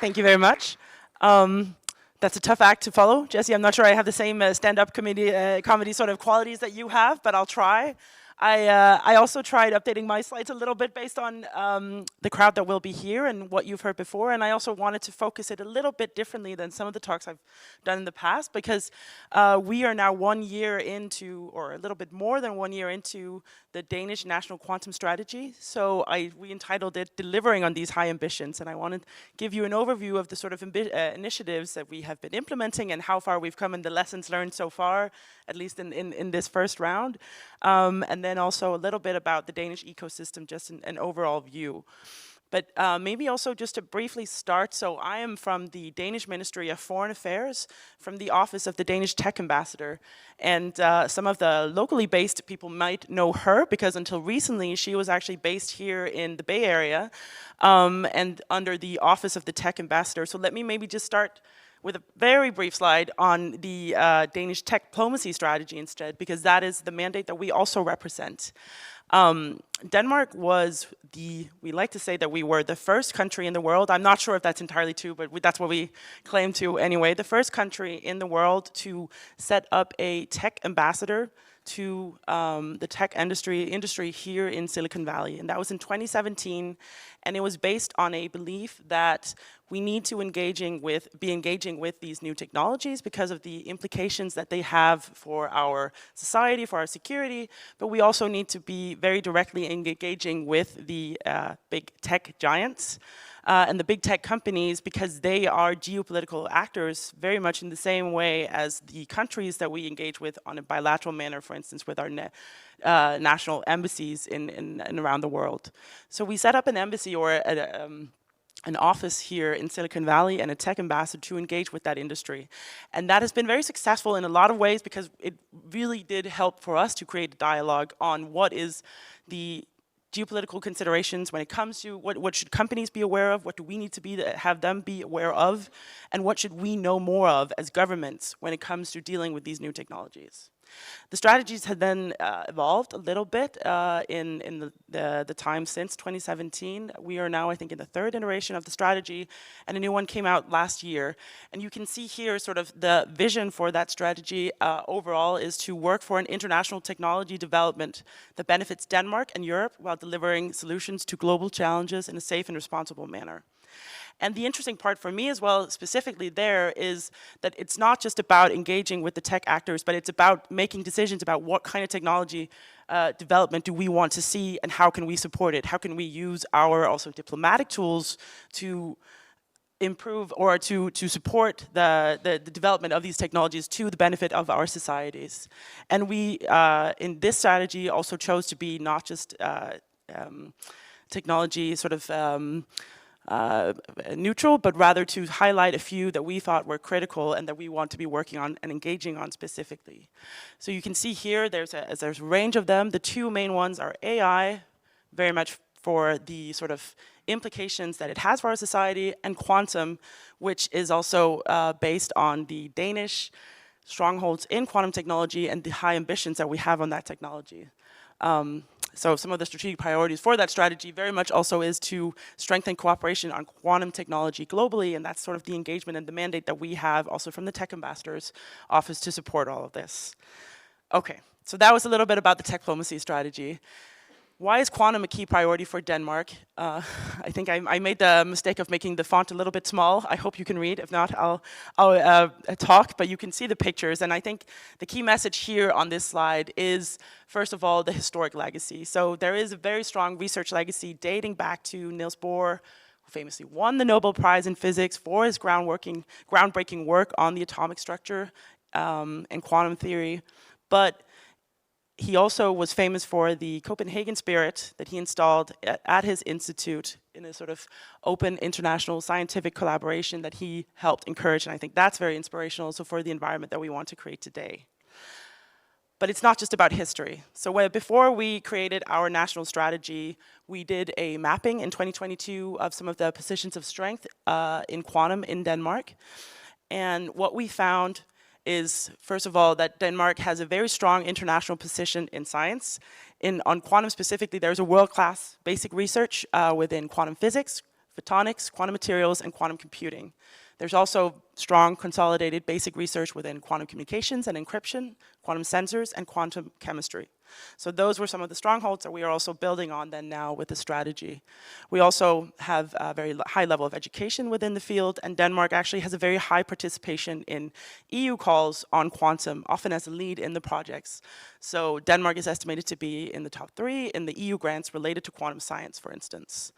Thank you very much. That's a tough act to follow, Jesse. I'm not sure I have the same stand-up comedy sort of qualities that you have, but I'll try. I also tried updating my slides a little bit based on the crowd that will be here and what you've heard before, and I also wanted to focus it a little bit differently than some of the talks I've done in the past, because we are now 1 year into, or a little bit more than 1 year into, the Danish National Quantum Strategy. So we entitled it Delivering on These High Ambitions, and I want to give you an overview of the sort of initiatives that we have been implementing and how far we've come and the lessons learned so far, at least in this first round. And then also a little bit about the Danish ecosystem, just an overall view. But maybe also just to briefly start, so I am from the Danish Ministry of Foreign Affairs, from the Office of the Danish Tech Ambassador. And some of the locally based people might know her, because until recently she was actually based here in the Bay Area and under the Office of the Tech Ambassador. So let me maybe just start with a very brief slide on the Danish tech diplomacy strategy instead, because that is the mandate that we also represent. Denmark was we like to say that we were the first country in the world. I'm not sure if that's entirely true, but that's what we claim to anyway. The first country in the world to set up a tech ambassador to the tech industry here in Silicon Valley. And that was in 2017. And it was based on a belief that we need to be engaging with these new technologies because of the implications that they have for our society, for our security, but we also need to be very directly engaging with the big tech giants and the big tech companies, because they are geopolitical actors very much in the same way as the countries that we engage with on a bilateral manner, for instance, with our national embassies in around the world. So we set up an embassy or an office here in Silicon Valley and a tech ambassador to engage with that industry. And that has been very successful in a lot of ways, because it really did help for us to create a dialogue on what is the geopolitical considerations when it comes to what should companies be aware of, what do we need to have them be aware of, and what should we know more of as governments when it comes to dealing with these new technologies. The strategies have then evolved a little bit in the time since 2017. We are now, I think, in the third iteration of the strategy, and a new one came out last year. And you can see here sort of the vision for that strategy overall is to work for an international technology development that benefits Denmark and Europe while delivering solutions to global challenges in a safe and responsible manner. And the interesting part for me as well, specifically there, is that it's not just about engaging with the tech actors, but it's about making decisions about what kind of technology development do we want to see and how can we support it? How can we use our also diplomatic tools to improve or to support the development of these technologies to the benefit of our societies? And we, in this strategy, also chose to be not just technology sort of neutral, but rather to highlight a few that we thought were critical and that we want to be working on and engaging on specifically. So you can see here there's a range of them. The two main ones are AI, very much for the sort of implications that it has for our society, and quantum, which is also based on the Danish strongholds in quantum technology and the high ambitions that we have on that technology. So some of the strategic priorities for that strategy very much also is to strengthen cooperation on quantum technology globally, and that's sort of the engagement and the mandate that we have also from the Tech Ambassador's Office to support all of this. Okay, so that was a little bit about the tech diplomacy strategy. Why is quantum a key priority for Denmark? I think I made the mistake of making the font a little bit small. I hope you can read. If not, I'll talk, but you can see the pictures. And I think the key message here on this slide is, first of all, the historic legacy. So there is a very strong research legacy dating back to Niels Bohr, who famously won the Nobel Prize in Physics for his groundbreaking work on the atomic structure and quantum theory. But he also was famous for the Copenhagen spirit that he installed at his institute in a sort of open international scientific collaboration that he helped encourage. And I think that's very inspirational also for the environment that we want to create today. But it's not just about history. So before we created our national strategy, we did a mapping in 2022 of some of the positions of strength in quantum in Denmark. And what we found is, first of all, that Denmark has a very strong international position in science. On quantum specifically, there's a world-class basic research within quantum physics, photonics, quantum materials, and quantum computing. There's also strong consolidated basic research within quantum communications and encryption, quantum sensors, and quantum chemistry. So those were some of the strongholds that we are also building on then now with the strategy. We also have a very high level of education within the field, and Denmark actually has a very high participation in EU calls on quantum, often as a lead in the projects. So Denmark is estimated to be in the top 3 in the EU grants related to quantum science, for instance.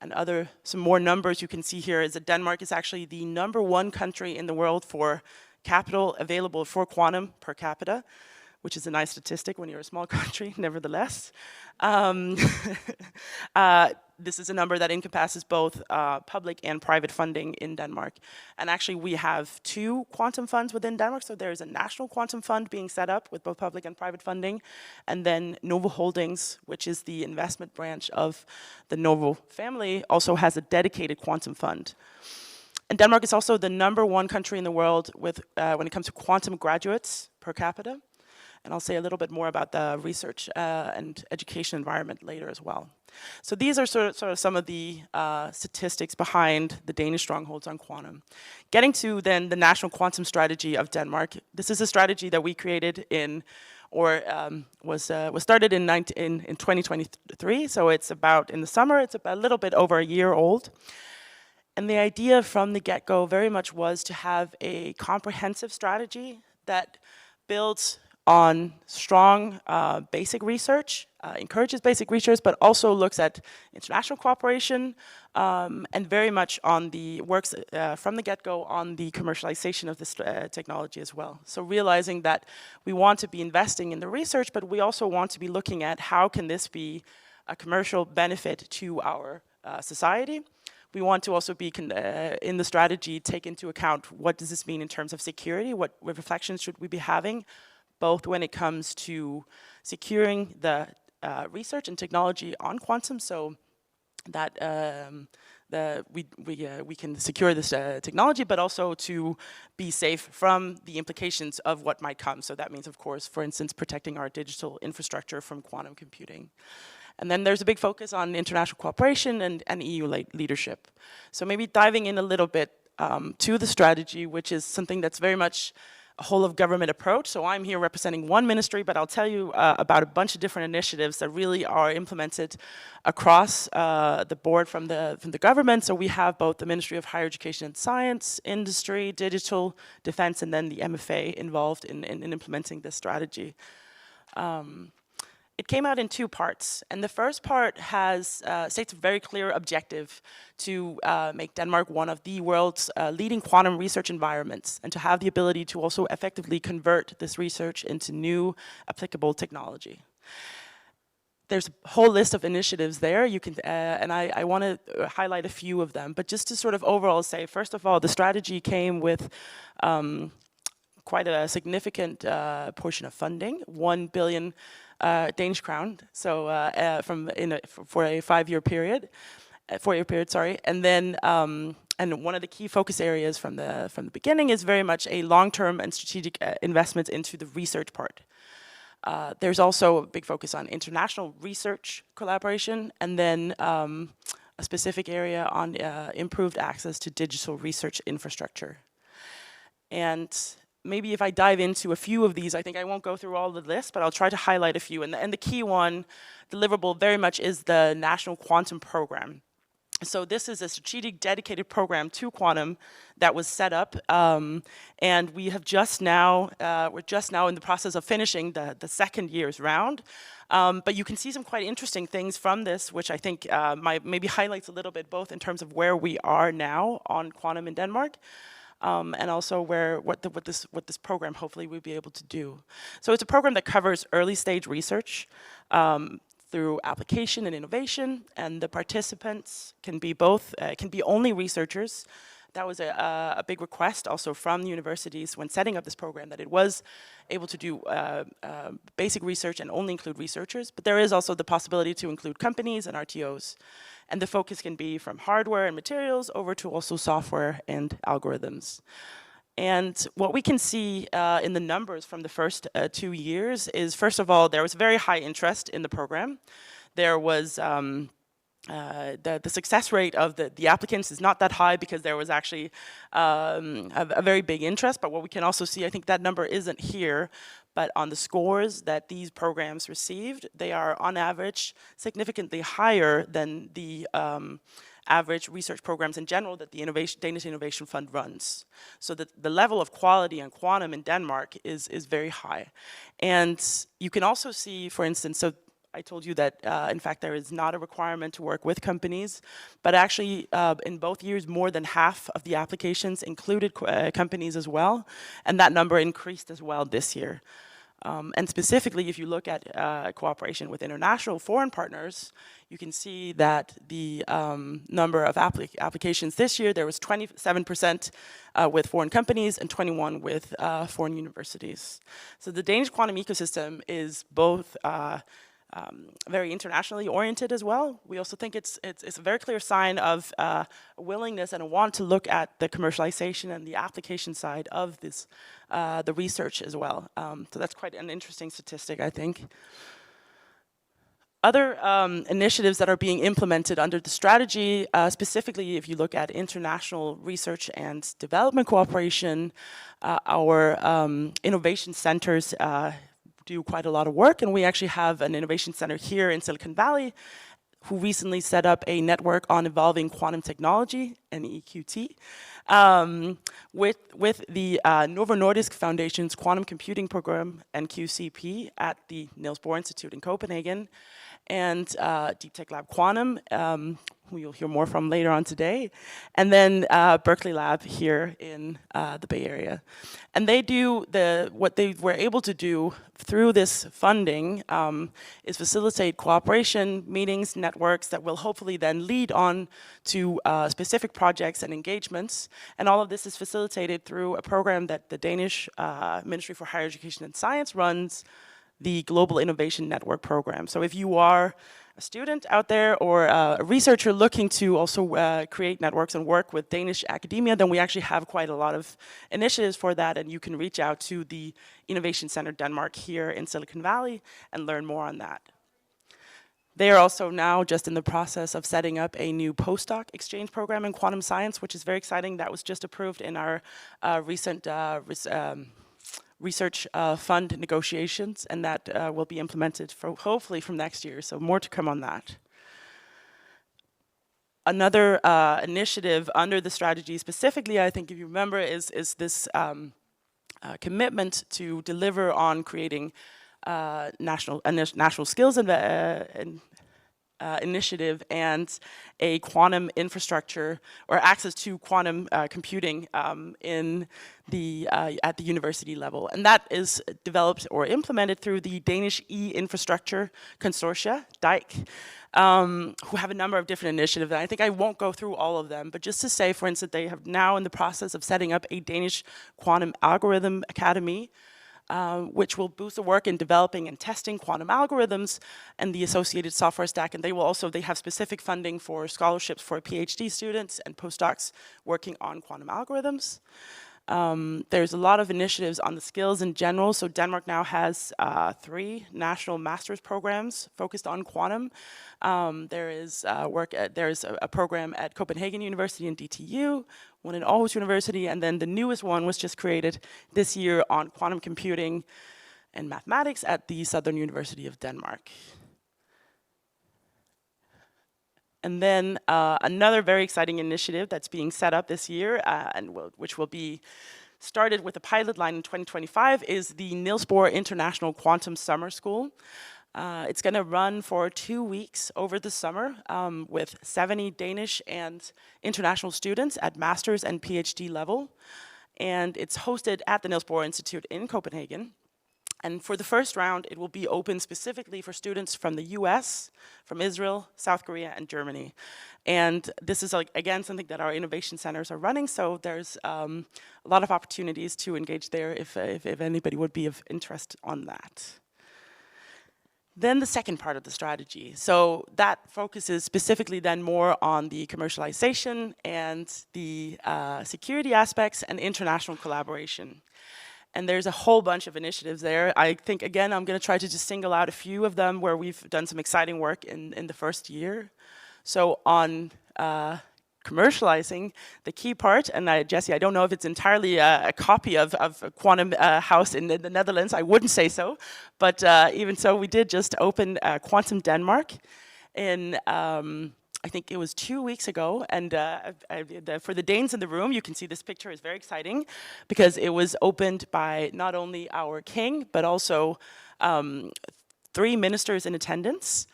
And some more numbers you can see here is that Denmark is actually the #1 country in the world for capital available for quantum per capita, which is a nice statistic when you're a small country, nevertheless. This is a number that encompasses both public and private funding in Denmark. And actually, we have 2 quantum funds within Denmark. So there's a national quantum fund being set up with both public and private funding. And then Novo Holdings, which is the investment branch of the Novo family, also has a dedicated quantum fund. And Denmark is also the #1 country in the world with, when it comes to quantum graduates per capita. And I'll say a little bit more about the research and education environment later as well. So these are sort of some of the statistics behind the Danish strongholds on quantum. Getting to then the national quantum strategy of Denmark. This is a strategy that we created was started in 2023. So it's about, in the summer, it's about a little bit over a year old. And the idea from the get-go very much was to have a comprehensive strategy that builds on strong basic research, encourages basic research, but also looks at international cooperation, and very much on the works from the get-go on the commercialization of this technology as well. So realizing that we want to be investing in the research, but we also want to be looking at how can this be a commercial benefit to our society. We want to also be, in the strategy, take into account what does this mean in terms of security, what reflections should we be having, both when it comes to securing the research and technology on quantum, so that we can secure this technology, but also to be safe from the implications of what might come. So that means, of course, for instance, protecting our digital infrastructure from quantum computing. And then there's a big focus on international cooperation and EU leadership. So maybe diving in a little bit to the strategy, which is something that's very much a whole of government approach. So I'm here representing one ministry, but I'll tell you about a bunch of different initiatives that really are implemented across the board from the government. So we have both the Ministry of Higher Education and Science, Industry, Digital, Defense, and then the MFA involved in implementing this strategy. It came out in 2 parts, and the first part states a very clear objective to make Denmark one of the world's leading quantum research environments, and to have the ability to also effectively convert this research into new applicable technology. There's a whole list of initiatives there. You can, and I want to highlight a few of them, but just to sort of overall say, first of all, the strategy came with quite a significant portion of funding, 1 billion Danish crown, so for a 4-year period, sorry. And then and one of the key focus areas from the beginning is very much a long-term and strategic investment into the research part. There's also a big focus on international research collaboration, and then a specific area on improved access to digital research infrastructure. And maybe if I dive into a few of these, I think I won't go through all the list, but I'll try to highlight a few. And the key one, deliverable very much, is the National Quantum Program. So this is a strategic dedicated program to quantum that was set up, and we have we're just now in the process of finishing the second year's round. But you can see some quite interesting things from this, which I think maybe highlights a little bit both in terms of where we are now on quantum in Denmark, and also what this program hopefully will be able to do. So it's a program that covers early stage research through application and innovation, and the participants can be only researchers. That was a big request also from universities when setting up this program, that it was able to do basic research and only include researchers, but there is also the possibility to include companies and RTOs. And the focus can be from hardware and materials over to also software and algorithms. And what we can see in the numbers from the first 2 years is, first of all, there was very high interest in the program. There was the success rate of the applicants is not that high because there was actually a very big interest. But what we can also see, I think that number isn't here, but on the scores that these programs received, they are on average significantly higher than the average research programs in general that the Danish Innovation Fund runs. So the level of quality in quantum in Denmark is very high. And you can also see, for instance, so I told you that, in fact, there is not a requirement to work with companies, but actually, in both years, more than half of the applications included companies as well, and that number increased as well this year. And specifically, if you look at cooperation with international foreign partners, you can see that the number of applications this year, there was 27% with foreign companies and 21% with foreign universities. So the Danish quantum ecosystem is both very internationally oriented as well. We also think it's a very clear sign of a willingness and a want to look at the commercialization and the application side of this, the research as well. So that's quite an interesting statistic, I think. Other initiatives that are being implemented under the strategy, specifically if you look at international research and development cooperation, our innovation centers do quite a lot of work, and we actually have an innovation center here in Silicon Valley who recently set up a network on evolving quantum technology, an EQT, with the Novo Nordisk Foundation's quantum computing program and QCP at the Niels Bohr Institute in Copenhagen, and Deep Tech Lab Quantum, who you'll hear more from later on today, and then Berkeley Lab here in the Bay Area. And they do what they were able to do through this funding is facilitate cooperation, meetings, networks that will hopefully then lead on to specific projects and engagements. And all of this is facilitated through a program that the Danish Ministry for Higher Education and Science runs, the Global Innovation Network Program. So if you are a student out there or a researcher looking to also create networks and work with Danish academia, then we actually have quite a lot of initiatives for that, and you can reach out to the Innovation Center Denmark here in Silicon Valley and learn more on that. They are also now just in the process of setting up a new postdoc exchange program in quantum science, which is very exciting. That was just approved in our recent research fund negotiations, and that will be implemented hopefully from next year, so more to come on that. Another initiative under the strategy specifically, I think if you remember, is this commitment to deliver on creating national skills initiative and a quantum infrastructure or access to quantum computing at the university level. And that is developed or implemented through the Danish E-Infrastructure Consortia, DIKE, who have a number of different initiatives. And I think I won't go through all of them, but just to say, for instance, they have now in the process of setting up a Danish Quantum Algorithm Academy, which will boost the work in developing and testing quantum algorithms and the associated software stack. And they have specific funding for scholarships for PhD students and postdocs working on quantum algorithms. There's a lot of initiatives on the skills in general. So Denmark now has 3 national master's programs focused on quantum. There is a program at Copenhagen University and DTU, one at Aarhus University, and then the newest one was just created this year on quantum computing and mathematics at the Southern University of Denmark. And then another very exciting initiative that's being set up this year, which will be started with a pilot line in 2025, is the Niels Bohr International Quantum Summer School. It's going to run for 2 weeks over the summer with 70 Danish and international students at master's and PhD level. And it's hosted at the Niels Bohr Institute in Copenhagen. And for the first round, it will be open specifically for students from the US, from Israel, South Korea, and Germany. And this is, again, something that our innovation centers are running, so there's a lot of opportunities to engage there if anybody would be of interest on that. Then the second part of the strategy. So that focuses specifically then more on the commercialization and the security aspects and international collaboration. And there's a whole bunch of initiatives there. I think, again, I'm going to try to just single out a few of them where we've done some exciting work in the first year. So on commercializing, the key part, and Jesse, I don't know if it's entirely a copy of Quantum House in the Netherlands, I wouldn't say so, but even so, we did just open Quantum Denmark in, I think it was 2 weeks ago, and for the Danes in the room, you can see this picture is very exciting, because it was opened by not only our king, but also 3 ministers in attendance,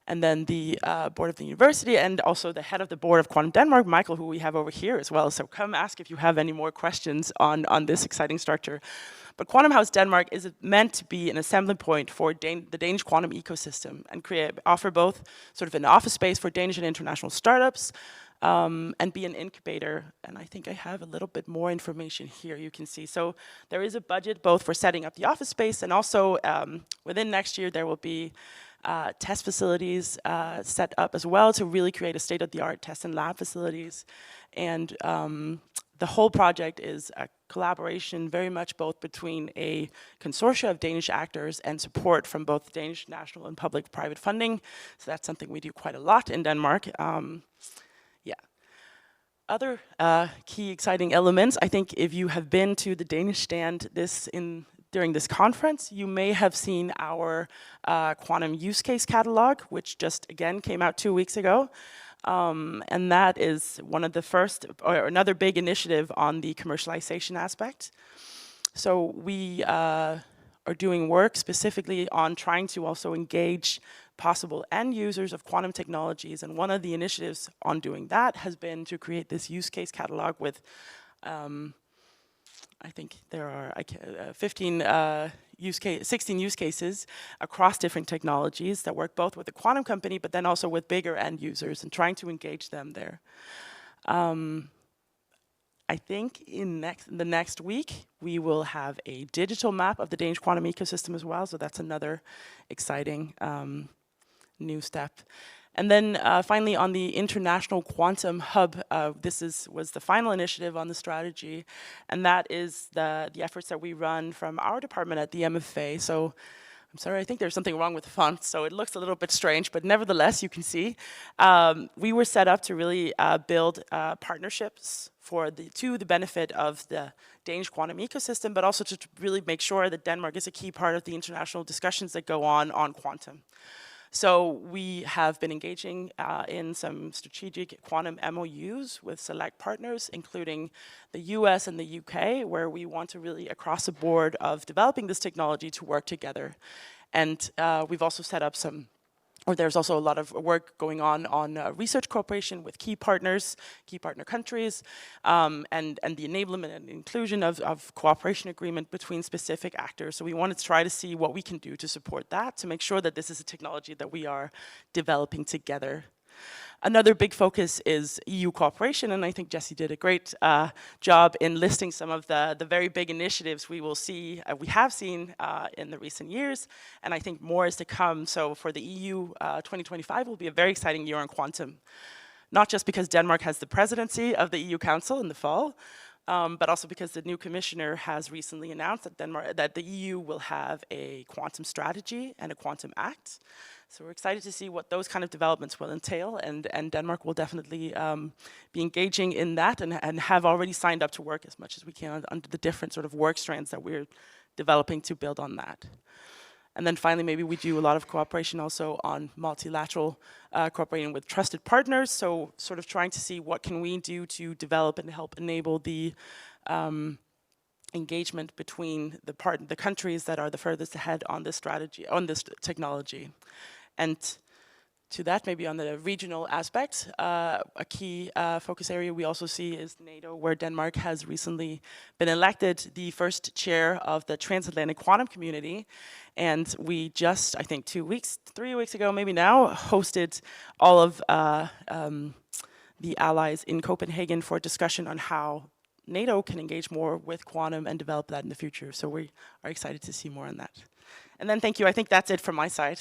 and then the board of the university, and also the head of the board of Quantum Denmark, Michael, who we have over here as well. So come ask if you have any more questions on this exciting structure. But Quantum House Denmark is meant to be an assembly point for the Danish quantum ecosystem and offer both sort of an office space for Danish and international startups, and be an incubator. And I think I have a little bit more information here you can see. So there is a budget both for setting up the office space, and also within next year there will be test facilities set up as well to really create a state-of-the-art test and lab facilities. And the whole project is a collaboration very much both between a consortia of Danish actors and support from both Danish national and public-private funding. So that's something we do quite a lot in Denmark. Other key exciting elements, I think if you have been to the Danish stand during this conference, you may have seen our quantum use case catalog, which just again came out 2 weeks ago. And that is one of the first, or another big initiative on the commercialization aspect. So we are doing work specifically on trying to also engage possible end users of quantum technologies. And one of the initiatives on doing that has been to create this use case catalog with I think there are 16 use cases across different technologies that work both with the quantum company, but then also with bigger end users and trying to engage them there. I think in the next week, we will have a digital map of the Danish quantum ecosystem as well, so that's another exciting new step. And then finally on the International Quantum Hub, was the final initiative on the strategy, and that is the efforts that we run from our department at the MFA. So I'm sorry, I think there's something wrong with the font, so it looks a little bit strange, but nevertheless, you can see. We were set up to really build partnerships to the benefit of the Danish quantum ecosystem, but also to really make sure that Denmark is a key part of the international discussions that go on quantum. So we have been engaging in some strategic quantum MOUs with select partners, including the US and the UK, where we want to really, across the board of developing this technology, to work together. And we've also set up there's also a lot of work going on research cooperation with key partner countries, and the enablement and inclusion of cooperation agreement between specific actors. So we wanted to try to see what we can do to support that, to make sure that this is a technology that we are developing together. Another big focus is EU cooperation, and I think Jesse did a great job in listing some of the very big initiatives we have seen in the recent years, and I think more is to come. So for the EU, 2025 will be a very exciting year on quantum, not just because Denmark has the presidency of the EU Council in the fall, but also because the new commissioner has recently announced that the EU will have a quantum strategy and a quantum act. So we're excited to see what those kind of developments will entail, and Denmark will definitely be engaging in that and have already signed up to work as much as we can under the different sort of work strands that we're developing to build on that. And then finally, maybe we do a lot of cooperation also on multilateral cooperating with trusted partners, so sort of trying to see what can we do to develop and help enable the engagement between the countries that are the furthest ahead on this strategy, on this technology. And to that, maybe on the regional aspect, a key focus area we also see is NATO, where Denmark has recently been elected the first chair of the transatlantic quantum community. And we just, I think 3 weeks ago, maybe now, hosted all of the allies in Copenhagen for a discussion on how NATO can engage more with quantum and develop that in the future. So we are excited to see more on that. And then thank you, I think that's it from my side.